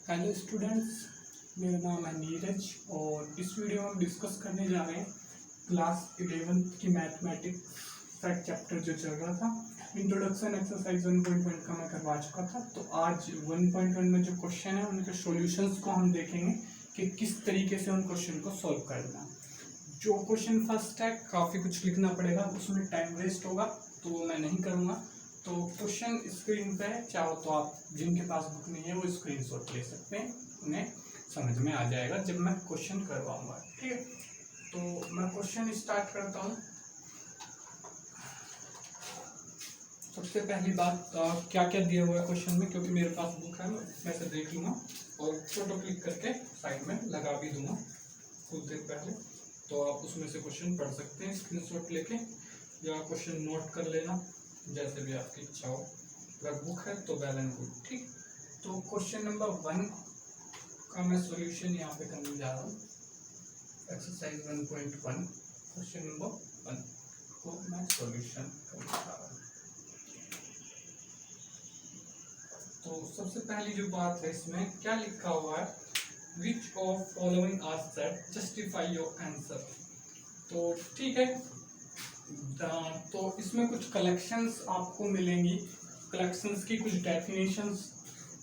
Hello students, मेरा नाम है नीरज और इस वीडियो में हम डिस्कस करने जा रहे हैं क्लास 11th की मैथमेटिक्स सेट चैप्टर जो चल रहा था। इंट्रोडक्शन एक्सरसाइज 1.1 का मैं करवा चुका था। तो आज 1.1 में जो क्वेश्चन है उनके सॉल्यूशंस को हम देखेंगे कि किस तरीके से उन क्वेश्चन को सॉल्व करना। जो क्वेश्चन फर्स्ट है काफ़ी कुछ लिखना पड़ेगा, उसमें टाइम वेस्ट होगा तो वो मैं नहीं करूँगा। तो क्वेश्चन स्क्रीन पे है, चाहो तो आप जिनके पास बुक नहीं है वो स्क्रीनशॉट ले सकते हैं, उन्हें समझ में आ जाएगा जब मैं क्वेश्चन करवाऊंगा। ठीक है, तो मैं क्वेश्चन स्टार्ट करता हूँ। सबसे पहली बात क्या क्या दिया हुआ है क्वेश्चन में, क्योंकि मेरे पास बुक है, मैं से देख लूँगा और फोटो क्लिक करके साइड में लगा भी दूंगा कुछ देर पहले, तो आप उसमें से क्वेश्चन पढ़ सकते हैं स्क्रीनशॉट लेके, या क्वेश्चन नोट कर लेना जैसे भी आपकी इच्छा हो। अगर बुक है तो वेल एंड गुड। ठीक, तो क्वेश्चन नंबर 1 का मैं सॉल्यूशन यहाँ पे करने जा रहा हूँ। एक्सरसाइज 1.1 क्वेश्चन नंबर 1 को मैं सॉल्यूशन करने जा रहा हूँ। तो सबसे पहली जो बात है इसमें क्या लिखा हुआ है, which of following are set justify your answer. तो ठीक है, तो इसमें कुछ कलेक्शंस आपको मिलेंगी, कलेक्शंस की कुछ डेफिनेशंस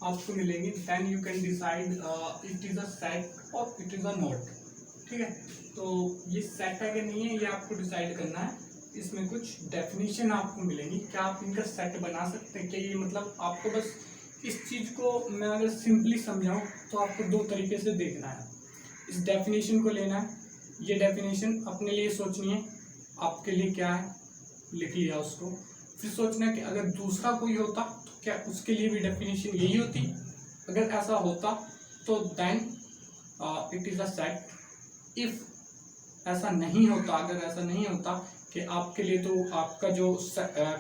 आपको मिलेंगी। Then you can decide it is a set और इट इज़ अ नोट। ठीक है, तो ये सेट है कि नहीं है ये आपको डिसाइड करना है। इसमें कुछ डेफिनेशन आपको मिलेंगी, क्या आप इनका सेट बना सकते हैं, क्या ये मतलब आपको बस इस चीज़ को मैं अगर सिंपली समझाऊँ तो आपको दो तरीके से देखना है। इस डेफिनेशन को लेना है, ये डेफिनेशन अपने लिए सोचनी है, आपके लिए क्या है लिख लिया उसको, फिर सोचना है कि अगर दूसरा कोई होता तो क्या उसके लिए भी डेफिनेशन यही होती। अगर ऐसा होता तो then it is a set. If ऐसा नहीं होता, अगर ऐसा नहीं होता कि आपके लिए तो आपका जो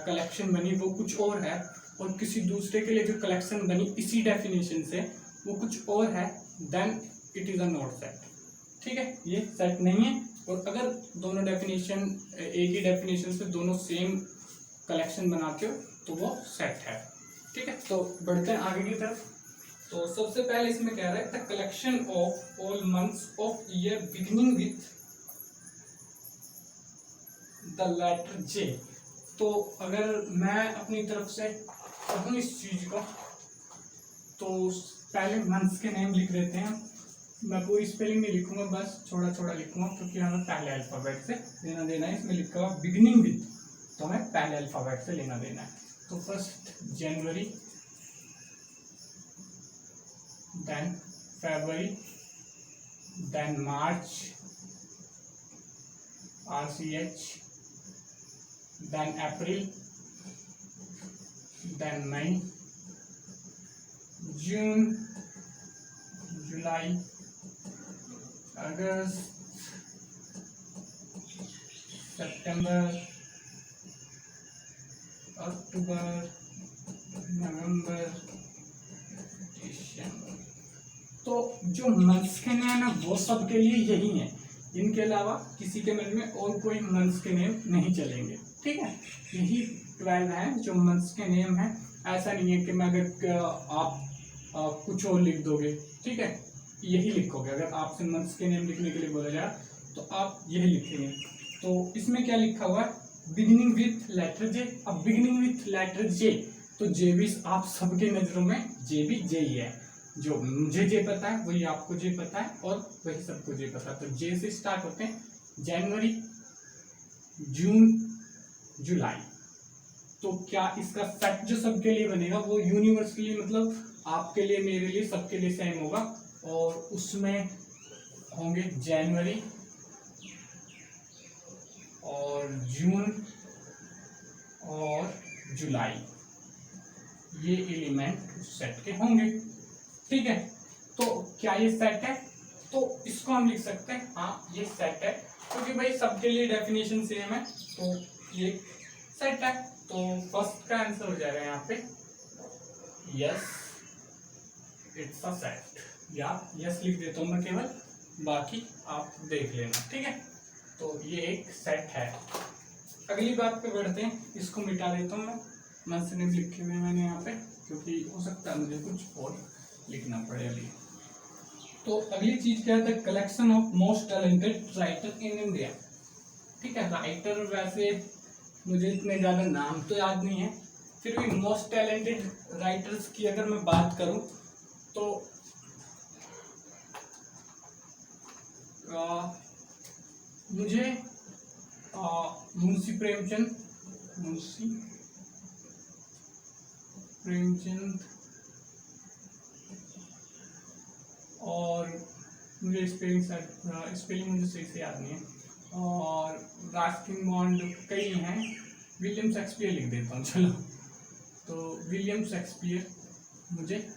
कलेक्शन बनी वो कुछ और है और किसी दूसरे के लिए जो कलेक्शन बनी इसी डेफिनेशन से वो कुछ और है, then it is a not set. ठीक है, ये सेट नहीं है। और अगर दोनों डेफिनेशन एक ही डेफिनेशन से दोनों सेम कलेक्शन बनाते हो तो वो सेट है। ठीक है, तो बढ़ते हैं आगे की तरफ। तो सबसे पहले इसमें कह रहा है the collection of all months of year beginning with the letter J. तो अगर मैं अपनी तरफ से कहूँ इस चीज को, तो पहले मंथ्स के नेम लिख देते हैं। मैं पूरी स्पेलिंग नहीं लिखूंगा, बस छोटा छोटा लिखूंगा क्योंकि हमें पहले अल्फाबेट से लेना देना है। इसमें लिखा हुआ बिगिनिंग विथ, तो हमें पहले अल्फाबेट से लेना देना है। तो first January, then February, then March RCH, then April, then May, June, July, August, September, October, November, December. तो जो मंथ्स के नेम है वो सबके लिए यही है, इनके अलावा किसी के मन में और कोई मंथ्स के नेम नहीं चलेंगे। ठीक है, यही 12 है जो मंथ्स के नेम है। ऐसा नहीं है कि मैं अगर आप कुछ और लिख दोगे, ठीक है, यही लिखोगे। अगर आपसे मंथ्स के नेम लिखने के लिए बोला जाए तो आप यही लिखेंगे। तो इसमें क्या लिखा हुआ है, बिगिनिंग विथ लेटर जे। अब बिगिनिंग विथ लेटर जे, तो जे भी आप सबके नजरों में जे भी जे ही है। जो मुझे जे पता है वही आपको जे पता है और वही सबको जे पता है। तो जे से स्टार्ट होते हैं जनवरी, जून, जुलाई। तो क्या इसका सेट जो सबके लिए बनेगा वो यूनिवर्सली, मतलब आपके लिए, मेरे लिए, सबके लिए सेम होगा। और उसमें होंगे जनवरी और जून और जुलाई, ये एलिमेंट उस सेट के होंगे। ठीक है, तो क्या ये सेट है, तो इसको हम लिख सकते हैं हाँ ये सेट है, क्योंकि भाई सबके लिए डेफिनेशन सेम है तो ये सेट है। तो फर्स्ट का आंसर हो जाएगा यहाँ पे यस, इट्स अ सेट, या यस लिख देता हूँ मैं केवल, बाकी आप देख लेना। ठीक है, तो ये एक सेट है। अगली बात पे बढ़ते हैं, इसको मिटा देता हूँ मैं, मंथ्स नेम लिखे हुए मैंने यहाँ पे, क्योंकि हो सकता है मुझे कुछ और लिखना पड़े अभी। तो अगली चीज क्या है, collection of most talented writer in India. ठीक है, राइटर वैसे मुझे इतने ज्यादा नाम तो याद नहीं है, फिर भी मोस्ट टैलेंटेड राइटर्स की अगर मैं बात करूं तो मुझे मुंशी प्रेमचंद और मुझे स्पेलिंग मुझे सही से याद नहीं है, और रस्किन बॉन्ड कई हैं, विलियम शेक्सपियर लिख देता हूँ चलो। तो विलियम शेक्सपियर, मुझे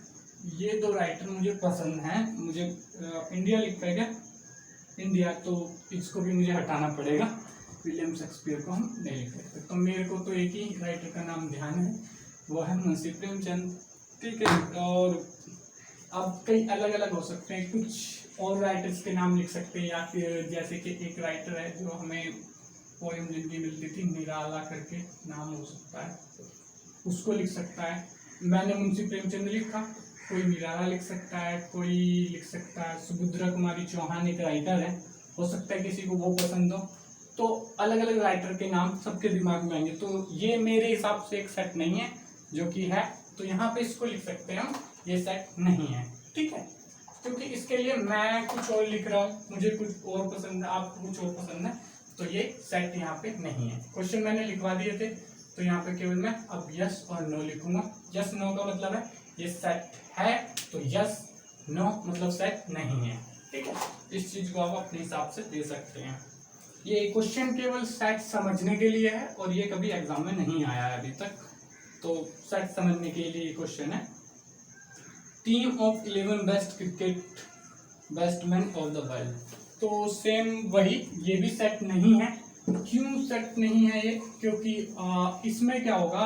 ये दो राइटर मुझे पसंद हैं। मुझे इंडिया लिखा है क्या, इंडिया, तो इसको भी मुझे हटाना पड़ेगा, विलियम शेक्सपियर को हम नहीं लिख सकते। तो मेरे को तो एक ही राइटर का नाम ध्यान है, वो है मुंशी प्रेमचंद। ठीक है, और अब कई अलग अलग हो सकते हैं, कुछ और राइटर्स के नाम लिख सकते हैं, या फिर जैसे कि एक राइटर है जो हमें पोएम जिनकी मिलती थी, निराला करके नाम हो सकता है, उसको लिख सकता है। मैंने मुंशी प्रेमचंद लिखा, कोई निराला लिख सकता है, कोई लिख सकता है सुभद्रा कुमारी चौहान एक राइटर है, हो सकता है किसी को वो पसंद हो। तो अलग अलग राइटर के नाम सबके दिमाग में आएंगे। तो ये मेरे हिसाब से एक सेट नहीं है जो कि है, तो यहाँ पे इसको लिख सकते हैं हम, ये सेट नहीं है। ठीक है, क्योंकि इसके लिए मैं कुछ और लिख रहा हूँ, मुझे कुछ और पसंद है, आपको कुछ और पसंद है, तो ये सेट यहाँ पे नहीं है। क्वेश्चन मैंने लिखवा दिए थे, तो यहाँ पे केवल मैं अब यस और नो लिखूंगा। यस नो का मतलब है ये सेट है, तो यस, नो मतलब सेट नहीं है। ठीक है, इस चीज को आप अपने हिसाब से दे सकते हैं। ये क्वेश्चन केवल सेट समझने के लिए है, और ये कभी एग्जाम में नहीं आया है अभी तक, तो सेट समझने के लिए क्वेश्चन है। Team of 11 best cricket batsman of the world, तो सेम वही, ये भी सेट नहीं है। क्यों सेट नहीं है ये, क्योंकि इसमें क्या होगा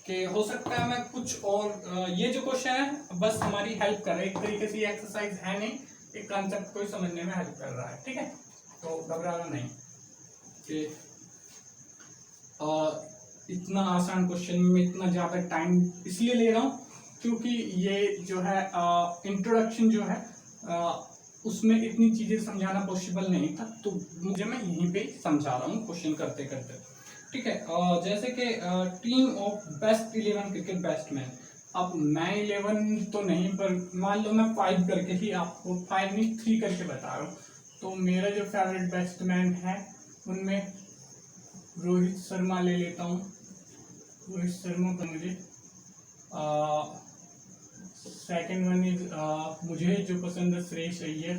कि हो सकता है मैं कुछ और, ये जो क्वेश्चन है बस हमारी हेल्प कर रहा है, एक तरीके से एक्सरसाइज है नहीं, एक कॉन्सेप्ट को समझने में हेल्प कर रहा है। ठीक है, तो घबराना नहीं कि इतना आसान क्वेश्चन में इतना ज़्यादा टाइम इसलिए ले रहा हूँ क्योंकि ये जो है इंट्रोडक्शन जो है उसमें इतनी चीज़ें समझाना पॉसिबल नहीं था, तो मुझे मैं यहीं पे समझा रहा हूँ क्वेश्चन करते करते। ठीक है, जैसे कि team of best 11 cricket batsman, अब मैं 11 तो नहीं, पर मान लो मैं 5 करके ही आपको, 5 नहीं 3 करके बता रहा हूँ। तो मेरा जो फेवरेट बैट्समैन है उनमें रोहित शर्मा ले लेता हूँ। रोहित शर्मा का मुझे सेकंड वन इज, मुझे जो पसंद है श्रेयस अय्यर,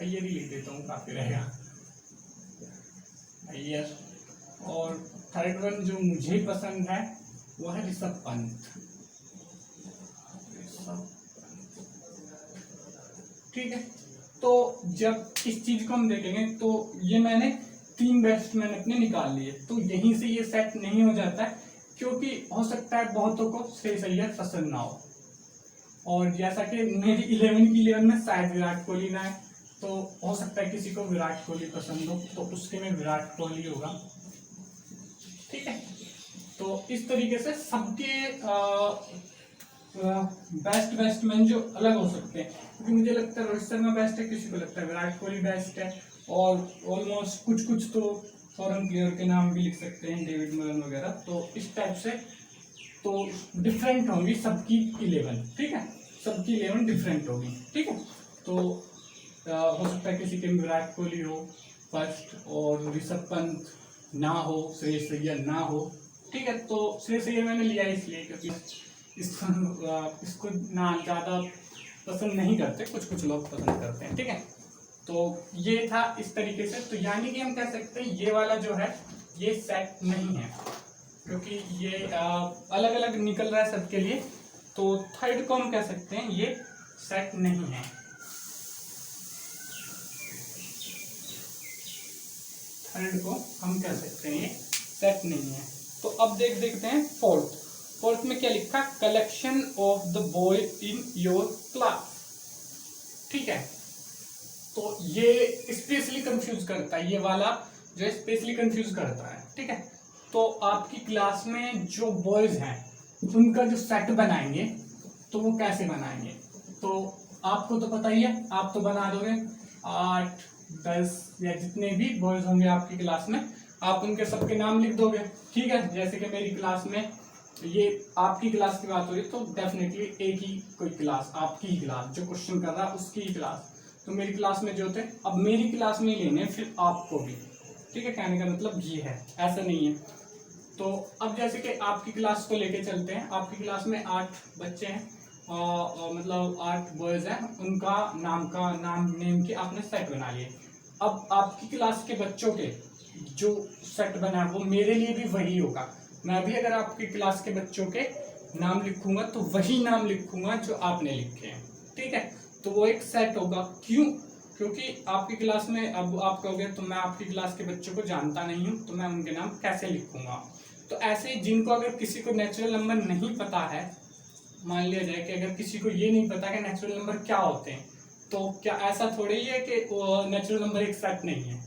अय्यर ही लिख देता हूँ, काफी रहेगा अय्यर। और थर्ड वन जो मुझे पसंद है वो है ऋषभ पंत। ठीक है, तो जब इस चीज को हम देखेंगे तो ये मैंने 3 बैट्समैन अपने निकाल लिए, तो यहीं से ये सेट नहीं हो जाता है, क्योंकि हो सकता है बहुतों को श्रेयस अय्यर पसंद ना हो, और जैसा कि मेरी 11 की 11 में शायद विराट कोहली ना है, तो हो सकता है किसी को विराट कोहली पसंद हो, तो उसके में विराट कोहली होगा। ठीक है, तो इस तरीके से सबके बेस्ट बैट्समैन जो अलग हो सकते हैं, क्योंकि मुझे लगता है रोहित शर्मा बेस्ट है, किसी को लगता है विराट कोहली बेस्ट है, और ऑलमोस्ट कुछ तो फॉरेन प्लेयर के नाम भी लिख सकते हैं, डेविड मलन वगैरह। तो इस टाइप से तो डिफरेंट होंगी सबकी 11। ठीक है, सबकी 11 डिफरेंट होगी। ठीक है, तो हो सकता है किसी के विराट कोहली हो फर्स्ट, और ऋषभ पंत ना हो, श्रेयस अय्यर ना हो। ठीक है, तो श्रेयस अय्यर मैंने लिया इसलिए क्योंकि इसको ना ज़्यादा पसंद नहीं करते, कुछ लोग पसंद करते हैं। ठीक है, तो ये था इस तरीके से। तो यानी कि हम कह सकते हैं ये वाला जो है ये सेट नहीं है, क्योंकि ये अलग अलग निकल रहा है सबके लिए, तो थर्ड को हम कह सकते हैं ये सेट नहीं है। थर्ड को हम कह सकते हैं ये सेट नहीं है। तो अब देखते हैं फोर्थ में क्या लिखा, collection of the boy in your class. ठीक है, तो ये स्पेशली कंफ्यूज करता है, ये वाला जो स्पेशली कंफ्यूज करता है। ठीक है, तो आपकी क्लास में जो बॉयज हैं उनका जो सेट बनाएंगे तो वो कैसे बनाएंगे, तो आपको तो पता ही है, आप तो बना दोगे 8 10 या जितने भी बॉयज होंगे आपकी क्लास में, आप उनके सबके नाम लिख दोगे। ठीक है, जैसे कि मेरी क्लास में, ये आपकी क्लास की बात हो रही है तो डेफिनेटली एक ही कोई क्लास, आपकी ही क्लास, जो क्वेश्चन कर रहा है उसकी ही क्लास, तो मेरी क्लास में जो थे अब मेरी क्लास में ही लेने, फिर आपको भी। ठीक है, कहने का मतलब ये है, ऐसा नहीं है। तो अब जैसे कि आपकी क्लास को लेके चलते हैं, आपकी क्लास में 8 बच्चे हैं, मतलब 8 बॉयज हैं, उनका नाम नेम के आपने सेट बना लिए। अब आपकी क्लास के बच्चों के जो सेट बना है वो मेरे लिए भी वही होगा। मैं भी अगर आपकी क्लास के बच्चों के नाम लिखूंगा तो वही नाम लिखूंगा जो आपने लिखे हैं। ठीक है, तो वो एक सेट होगा। क्यों? क्योंकि आपकी क्लास में, अब आप कहोगे तो मैं आपकी क्लास के बच्चों को जानता नहीं हूं तो मैं उनके नाम कैसे लिखूंगा। तो ऐसे जिनको अगर किसी को नेचुरल नंबर नहीं पता है, मान लिया जाए कि अगर किसी को ये नहीं पता कि नेचुरल नंबर क्या होते हैं, तो क्या ऐसा थोड़ी ही है कि नेचुरल नंबर एक सेट नहीं है।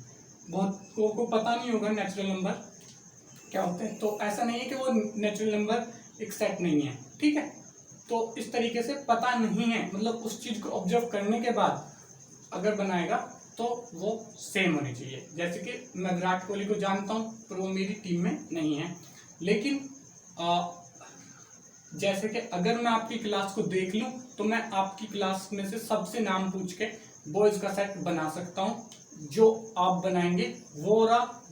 बहुत को पता नहीं होगा नेचुरल नंबर क्या होते हैं, तो ऐसा नहीं है कि वो नेचुरल नंबर एक सेट नहीं है। ठीक है, तो इस तरीके से पता नहीं है, मतलब उस चीज को ऑब्जर्व करने के बाद अगर बनाएगा तो वो सेम होनी चाहिए। जैसे कि मैं विराट कोहली को जानता हूं पर वो मेरी टीम में नहीं है, लेकिन जैसे कि अगर मैं आपकी क्लास को देख लूं तो मैं आपकी क्लास में से सबसे नाम पूछ के बॉयज का सेट बना सकता हूं। जो आप बनाएंगे वो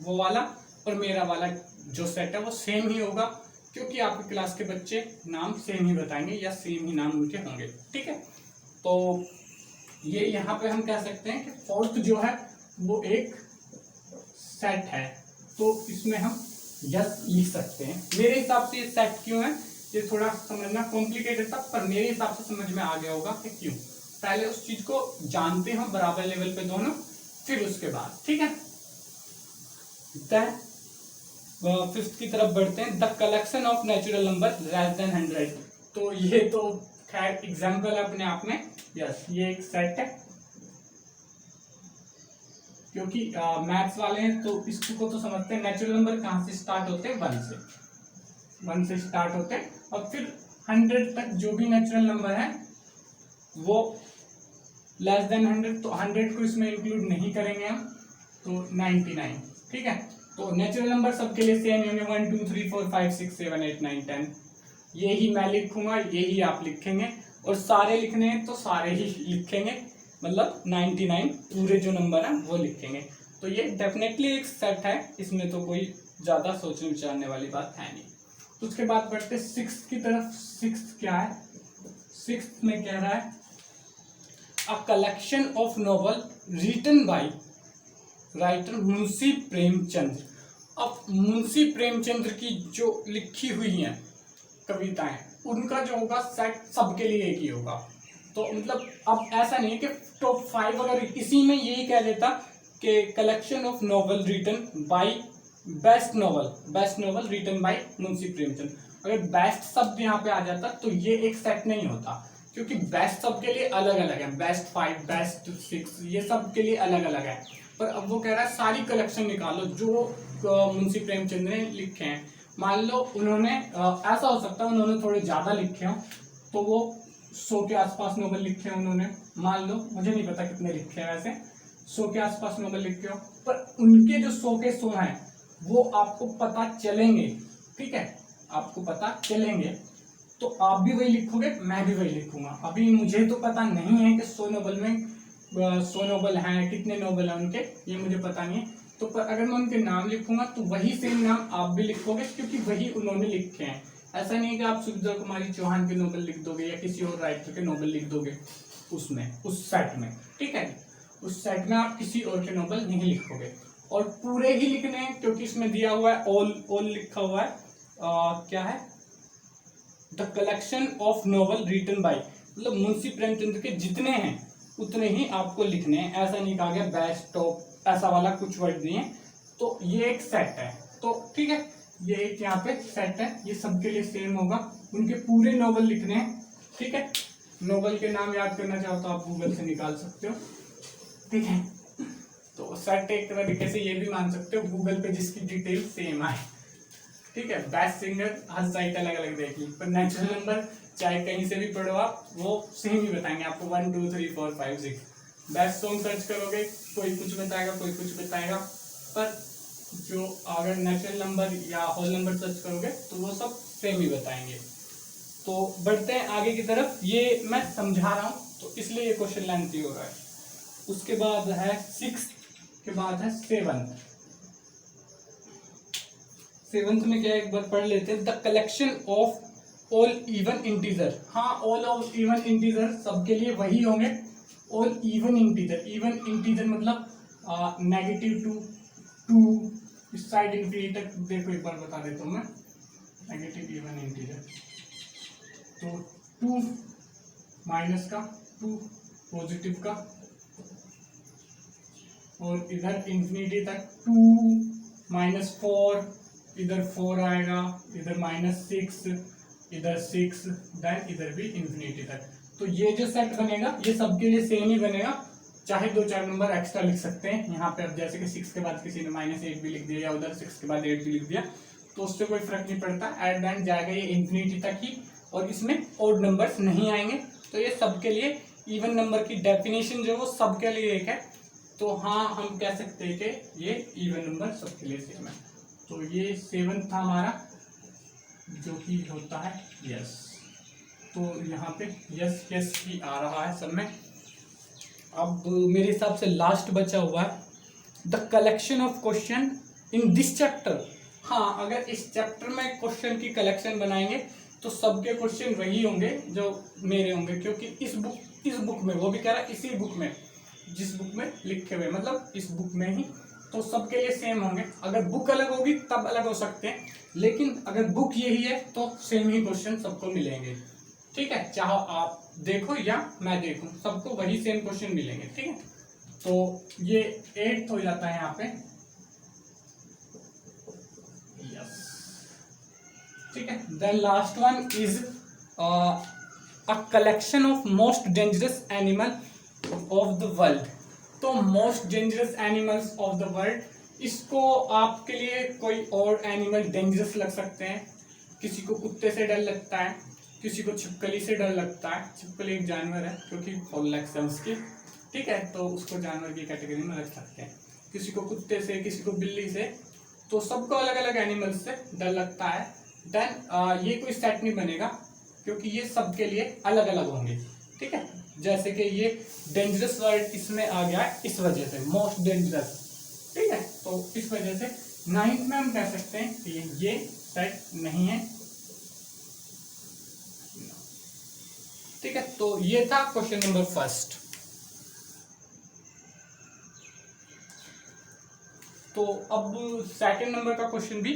वाला और मेरा वाला जो सेट है वो सेम ही होगा, क्योंकि आपकी क्लास के बच्चे नाम सेम ही बताएंगे या सेम ही नाम उनके होंगे। ठीक है, तो ये यहाँ पे हम कह सकते हैं कि फोर्थ जो है वो एक सेट है, तो इसमें हम यस लिख सकते हैं। मेरे हिसाब से ये सेट क्यों है, ये थोड़ा समझना कॉम्प्लिकेटेड था, पर मेरे हिसाब से समझ में आ गया होगा कि क्यों। पहले उस चीज को जानते हैं बराबर लेवल पे दोनों, फिर उसके बाद। ठीक है, फिफ्थ की तरफ बढ़ते हैं। The collection of natural number less than 100। तो ये तो खैर एग्जाम्पल है अपने आप में। यस, ये एक सेट है, क्योंकि मैथ्स वाले हैं तो इसको तो समझते हैं नेचुरल नंबर कहाँ से स्टार्ट होते हैं, 1 से स्टार्ट होते हैं, और फिर 100 तक जो भी नेचुरल नंबर है वो लेस देन 100, तो 100 को इसमें इंक्लूड नहीं करेंगे हम, तो 99। ठीक है, तो नेचुरल नंबर सबके लिए सेम होंगे, 1 2 3 4 5 6 7 8 9 10। यही मैं लिखूंगा, यही आप लिखेंगे, और सारे लिखने हैं तो सारे ही लिखेंगे, मतलब 99 पूरे जो नंबर है वो लिखेंगे। तो ये डेफिनेटली एक सेट है, इसमें तो कोई ज्यादा सोचने विचारने वाली बात है नहीं। उसके बाद बढ़ते 6 की तरफ। 6 क्या है? 6 में कह रहा है a collection of novel written by writer Munshi Premchand. अब मुंशी प्रेमचंद की जो लिखी हुई हैं कविताएं, उनका जो होगा सेट सबके लिए एक ही होगा। तो मतलब अब ऐसा नहीं है कि टॉप 5 अगर इसी में यही कह देता कि collection of novel written by best novel written by Munshi Premchand, अगर बेस्ट शब्द यहाँ पे आ जाता तो ये एक सेट नहीं होता, क्योंकि बेस्ट सबके लिए अलग अलग है, बेस्ट 5 बेस्ट 6 ये सब के लिए अलग अलग है। पर अब वो कह रहा है सारी कलेक्शन निकालो जो मुंशी प्रेमचंद ने लिखे हैं। मान लो उन्होंने ऐसा हो सकता है उन्होंने थोड़े ज्यादा लिखे हों, तो वो 100 के आसपास नॉवल लिखे हैं उन्होंने, मान लो, मुझे नहीं पता कितने लिखे हैं, वैसे 100 के आसपास नॉवल लिखे हो, पर उनके जो 100 के 100 हैं वो आपको पता चलेंगे। ठीक है, आपको पता चलेंगे, तो आप भी वही लिखोगे, मैं भी वही लिखूंगा। अभी मुझे तो पता नहीं है कि 100 नॉवल में 100 नॉवल हैं, कितने नॉवल हैं उनके, ये मुझे पता नहीं है। तो पर अगर मैं उनके नाम लिखूंगा तो वही सेम नाम आप भी लिखोगे, क्योंकि वही उन्होंने लिखे हैं। ऐसा नहीं है कि आप सुविधा कुमारी चौहान के नॉवल लिख दोगे या किसी और राइटर के नॉवल लिख दोगे उसमें, उस सेट में। ठीक है, उस सेट में आप किसी और के नॉवल नहीं लिखोगे, और पूरे ही लिखने हैं, क्योंकि इसमें दिया हुआ है ऑल लिखा हुआ है। क्या है? The collection of novel written by, मतलब मुंशी प्रेमचंद के जितने हैं उतने ही आपको लिखने हैं। ऐसा नहीं कहा गया बेस्ट टॉप, ऐसा वाला कुछ वर्ड नहीं है। तो ये एक सेट है, तो ठीक है, ये एक यहाँ पे सेट है, ये सबके लिए सेम होगा, उनके पूरे नॉवल लिखने हैं। ठीक है, नॉवल के नाम याद करना चाहो तो आप गूगल से निकाल सकते हो। ठीक है, तो सेट एक तरीके से ये भी मान सकते हो गूगल पे जिसकी डिटेल सेम आए। ठीक है, बेस्ट सिंगर हर साइट अलग अलग देख ली, पर नेचुरल नंबर चाहे कहीं से भी पढ़ो आप वो सेम ही बताएंगे आपको, 1 2 3 4 5 6। बेस्ट सॉन्ग सर्च करोगे कोई कुछ बताएगा, कोई कुछ बताएगा, पर जो अगर नेचुरल नंबर या होल नंबर सर्च करोगे तो वो सब सेम ही बताएंगे। तो बढ़ते हैं आगे की तरफ, ये मैं समझा रहा हूँ तो इसलिए ये क्वेश्चन लेंथी हो रहा है। उसके बाद है 6 के बाद है 7th में क्या है एक बार पढ़ लेते हैं, the collection of all even integer. हाँ, ऑल ऑफ इवन इंटीजर सबके लिए वही होंगे, ऑल इवन इंटीजर मतलब -2 इस साइड इंफिनिटी तक। देखो एक बार बता देता हूँ मैं, नेगेटिव इवन इंटीजर तो 2 माइनस का, 2 पॉजिटिव का, और इधर इंफिनिटी तक 2 -4, इधर 4 आएगा, इधर -6, इधर 6, देन इधर भी इंफिनिटी तक। तो ये जो सेट बनेगा ये सबके लिए सेम ही बनेगा, चाहे 2-4 नंबर एक्स्ट्रा लिख सकते हैं यहाँ पे। अब जैसे कि 6 के बाद किसी ने -8 भी लिख दिया या उधर 6 के बाद 8 भी लिख दिया तो उससे कोई फर्क नहीं पड़ता, एट द एंड जाएगा ये इंफिनिटी तक ही, और इसमें ऑड नंबर्स नहीं आएंगे। तो ये सबके लिए इवन नंबर की डेफिनेशन जो वो सबके लिए एक है। तो हाँ, हम कह सकते हैं कि ये इवन नंबर सबके लिए सेम है। तो ये 7 था हमारा, जो कि होता है यस। तो यहाँ पे यस यस ही आ रहा है सब में। अब मेरे हिसाब से लास्ट बचा हुआ है the collection of question in this chapter. हाँ, अगर इस चैप्टर में क्वेश्चन की कलेक्शन बनाएंगे तो सबके क्वेश्चन वही होंगे जो मेरे होंगे, क्योंकि इस बुक में, वो भी कह रहा है इसी बुक में, जिस बुक में लिखे हुए मतलब इस बुक में ही, तो सबके लिए सेम होंगे। अगर बुक अलग होगी तब अलग हो सकते हैं, लेकिन अगर बुक यही है तो सेम ही क्वेश्चन सबको मिलेंगे। ठीक है, चाहे आप देखो या मैं देखूं, सबको वही सेम क्वेश्चन मिलेंगे। ठीक है, तो ये 8 हो जाता है यहाँ पे। यस, ठीक है। Then last one is a collection of most dangerous animal of the world. तो most dangerous animals of the world, इसको आपके लिए कोई और एनिमल डेंजरस लग सकते हैं। किसी को कुत्ते से डर लगता है, किसी को छिपकली से डर लगता है। छिपकली एक जानवर है क्योंकि 4 लेग्स है उसकी, ठीक है, तो उसको जानवर की कैटेगरी में रख सकते हैं। किसी को कुत्ते से, किसी को बिल्ली से, तो सबको अलग अलग एनिमल्स से डर लगता है। देन ये कोई सेट नहीं बनेगा क्योंकि ये सबके लिए अलग अलग होंगे। ठीक है, जैसे कि ये डेंजरस वर्ड इसमें आ गया है इस वजह से, मोस्ट डेंजरस। ठीक है, तो इस वजह से 9th में हम कह सकते हैं कि ये सेट नहीं है। ठीक है, तो ये था क्वेश्चन नंबर 1। तो अब सेकंड नंबर का क्वेश्चन भी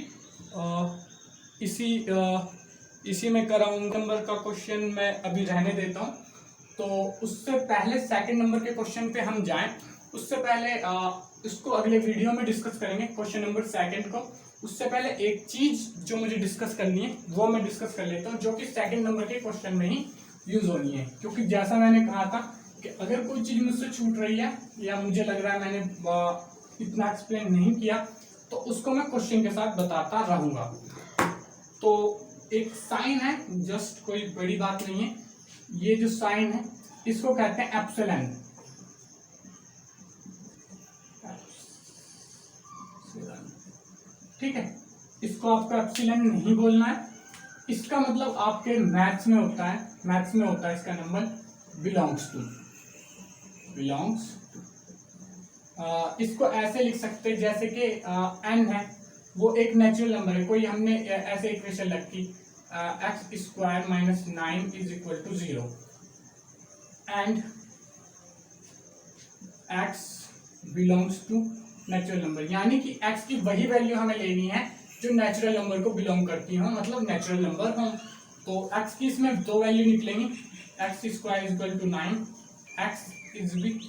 इसी में कराऊं। नंबर का क्वेश्चन मैं अभी रहने देता हूं। तो उससे पहले सेकंड नंबर के क्वेश्चन पे हम जाएं, उससे पहले इसको अगले वीडियो में डिस्कस करेंगे क्वेश्चन नंबर 2 को। उससे पहले एक चीज जो मुझे डिस्कस करनी है वो मैं डिस्कस कर लेता हूँ, जो कि सेकंड नंबर के क्वेश्चन में ही यूज होनी है। क्योंकि जैसा मैंने कहा था कि अगर कोई चीज मुझसे छूट रही है या मुझे लग रहा है मैंने इतना एक्सप्लेन नहीं किया, तो उसको मैं क्वेश्चन के साथ बताता रहूंगा। तो एक साइन है, जस्ट कोई बड़ी बात नहीं है। ये जो साइन है इसको कहते हैं एप्सिलॉन। ठीक है, इसको आपको एप्सिलॉन नहीं बोलना है। इसका मतलब आपके मैथ्स में होता है इसका नंबर बिलोंग्स टू। इसको ऐसे लिख सकते हैं जैसे कि n है, वो एक नेचुरल नंबर है। कोई हमने ऐसे इक्वेशन रखी x² - 9 = 0 and x belongs to natural number, यानी कि x की वही वैल्यू हमें लेनी है जो नेचुरल नंबर को बिलोंग करती हो, मतलब नेचुरल नंबर हो। तो x की इसमें 2 वैल्यू निकलेंगी, x² = 9, x इज भी,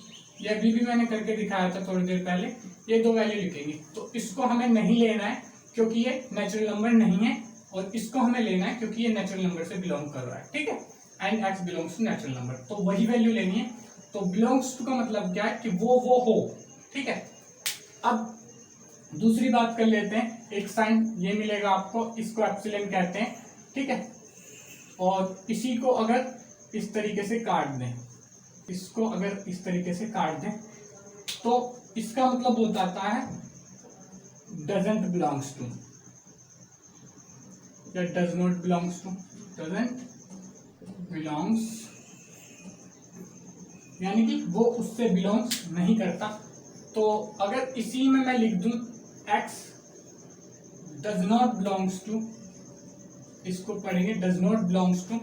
ये अभी भी मैंने करके दिखाया था थोड़ी देर पहले, ये 2 वैल्यू लिखेंगे। तो इसको हमें नहीं लेना है क्योंकि ये नेचुरल नंबर नहीं है, और इसको हमें लेना है क्योंकि ये नेचुरल नंबर से बिलोंग कर रहा है। ठीक है, and x belongs to natural number, तो वही वैल्यू लेनी है। तो बिलोंग्स टू का मतलब क्या है कि वो हो। ठीक है, अब दूसरी बात कर लेते हैं एक साइन ये मिलेगा आपको, इसको एप्सिलॉन कहते हैं, ठीक है। और इसी को अगर इस तरीके से काट दें, इसको अगर इस तरीके से काट दें तो इसका मतलब हो जाता है डजंट बिलोंग्स टू या does not belongs to, doesn't belongs यानी कि वो उससे बिलोंग्स नहीं करता। तो अगर इसी में मैं लिख दूं x does not belongs to, इसको पढ़ेंगे does not belongs to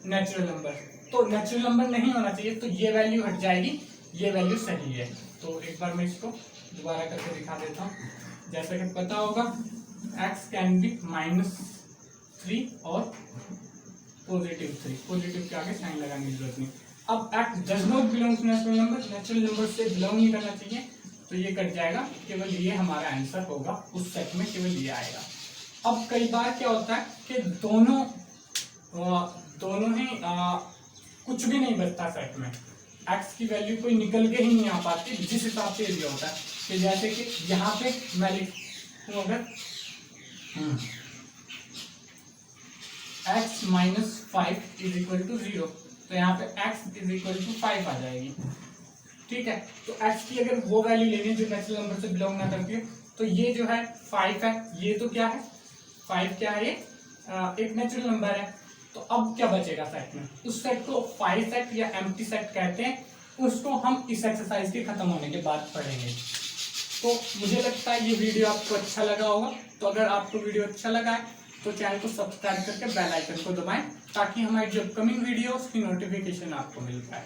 natural number, तो नेचुरल नंबर नहीं होना चाहिए, तो ये वैल्यू हट जाएगी, ये वैल्यू सही है। तो एक बार मैं इसको दोबारा करके दिखा देता हूँ। जैसा कि पता होगा x कैन बी -3 और +3, पॉजिटिव के आगे साइन लगाने की जरूरत नहीं। अब x does not belong to natural number, natural number से बिलोंग नहीं करना चाहिए, तो ये कट जाएगा, केवल ये हमारा आंसर होगा, उस सेट में केवल ये आएगा। अब कई बार क्या होता है कि दोनों ही कुछ भी नहीं बचता सेट में, x की वैल्यू कोई निकल के ही नहीं आ पाती, जिस हिसाब से ये होता है कि जैसे कि यहाँ पे मैं लिखूँ अगर x - 5 = 0, तो यहाँ पे x = 5 आ जाएगी, ठीक है। तो x की अगर वो वैल्यू लेनी है जो नेचुरल नंबर से बिलोंग ना करती है, तो ये जो है 5 है, ये तो क्या है 5 क्या है, ये एक नेचुरल नंबर है। तो अब क्या बचेगा सेट में, उस सेट को 5 सेट या एम्प्टी सेट कहते हैं, उसको हम इस एक्सरसाइज के खत्म होने के बाद पढ़ेंगे। तो मुझे लगता है ये वीडियो आपको अच्छा लगा होगा। तो अगर आपको वीडियो अच्छा लगा है तो चैनल को सब्सक्राइब करके बेल आइकन को दबाएं, ताकि हमारी जो अपकमिंग वीडियोस की नोटिफिकेशन आपको मिल पाए।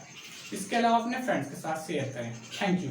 इसके अलावा अपने फ्रेंड्स के साथ शेयर करें। Thank you.